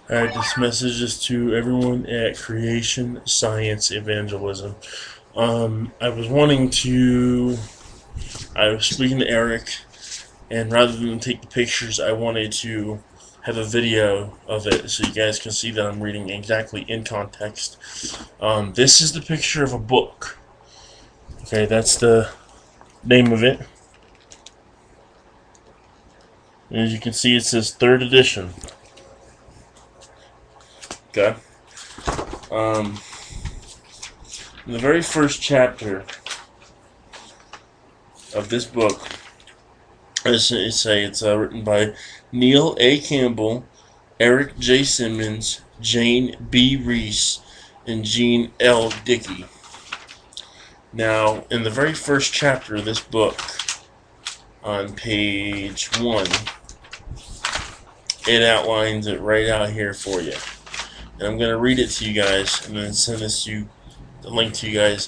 Alright, this message is to everyone at Creation Science Evangelism. I was wanting to. I was speaking to Eric, and rather than take the pictures, I wanted to have a video of it so you guys can see that I'm reading exactly in context. This is the picture of a book. Okay, that's the name of it. And as you can see, it says third edition. Okay. Um, in the very first chapter of this book, as it say, it's written by Neil A. Campbell, Eric J. Simmons, Jane B. Reese, and Gene L. Dickey. Now, in the very first chapter of this book, on page 1, it outlines it right out here for you. And I'm going to read it to you guys and then send the link to you guys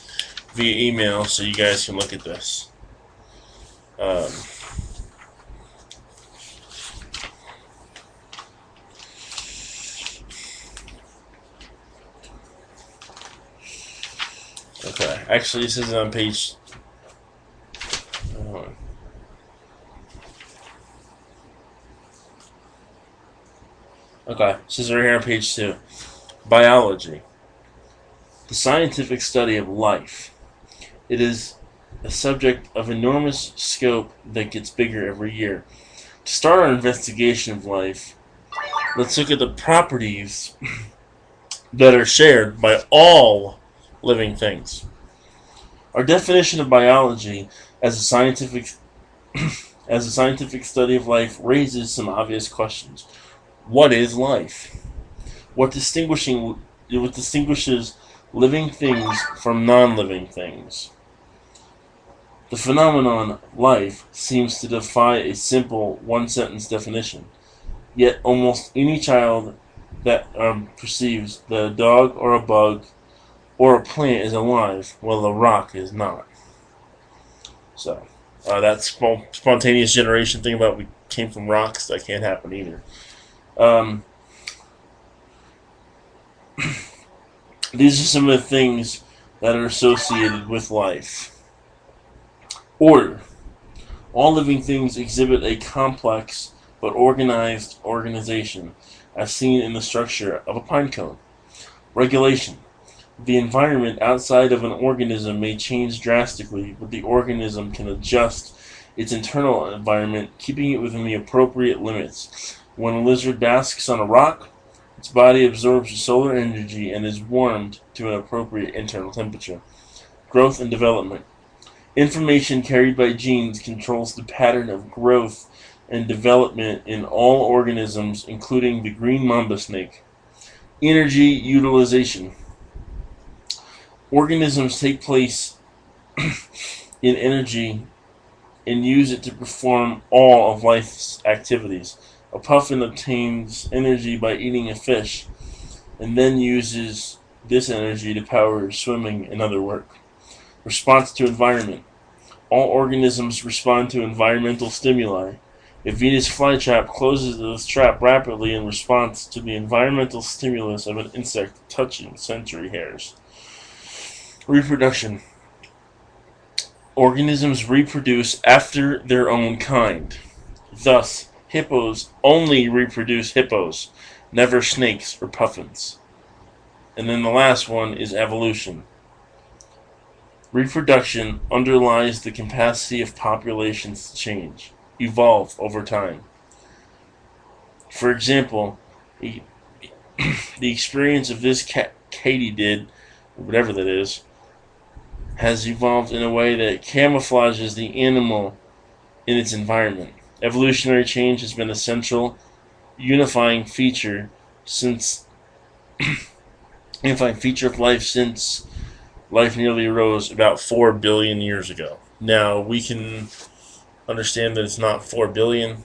via email so you guys can look at this. Okay, actually this is on page... Okay, this is right here on page 2. Biology. The scientific study of life. It is a subject of enormous scope that gets bigger every year. To start our investigation of life, let's look at the properties that are shared by all living things. Our definition of biology as a scientific study of life raises some obvious questions. What is life? What distinguishes living things from non-living things? The phenomenon life seems to defy a simple one-sentence definition. Yet almost any child that perceives that a dog or a bug or a plant is alive, while a rock is not. So, that spontaneous generation thing about we came from rocks, that can't happen either. These are some of the things that are associated with life. Order. All living things exhibit a complex but organized organization, as seen in the structure of a pine cone. Regulation. The environment outside of an organism may change drastically, but the organism can adjust its internal environment, keeping it within the appropriate limits. When a lizard basks on a rock, its body absorbs the solar energy and is warmed to an appropriate internal temperature. Growth and development. Information carried by genes controls the pattern of growth and development in all organisms, including the green mamba snake. Energy utilization. Organisms take place in energy and use it to perform all of life's activities. A puffin obtains energy by eating a fish and then uses this energy to power swimming and other work. Response to environment. All organisms respond to environmental stimuli. A Venus flytrap closes the trap rapidly in response to the environmental stimulus of an insect touching sensory hairs. Reproduction. Organisms reproduce after their own kind. Thus, hippos only reproduce hippos, never snakes or puffins. And then the last one is evolution. Reproduction underlies the capacity of populations to change, evolve over time. For example, the experience of this katydid, whatever that is, has evolved in a way that camouflages the animal in its environment. Evolutionary change has been a central unifying feature of life since life nearly arose about 4 billion years ago. Now, we can understand that it's not 4 billion,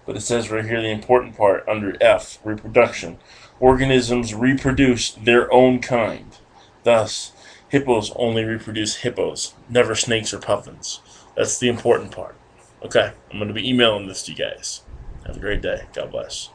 but it says right here the important part under F, reproduction. Organisms reproduce their own kind. Thus, hippos only reproduce hippos, never snakes or puffins. That's the important part. Okay, I'm going to be emailing this to you guys. Have a great day. God bless.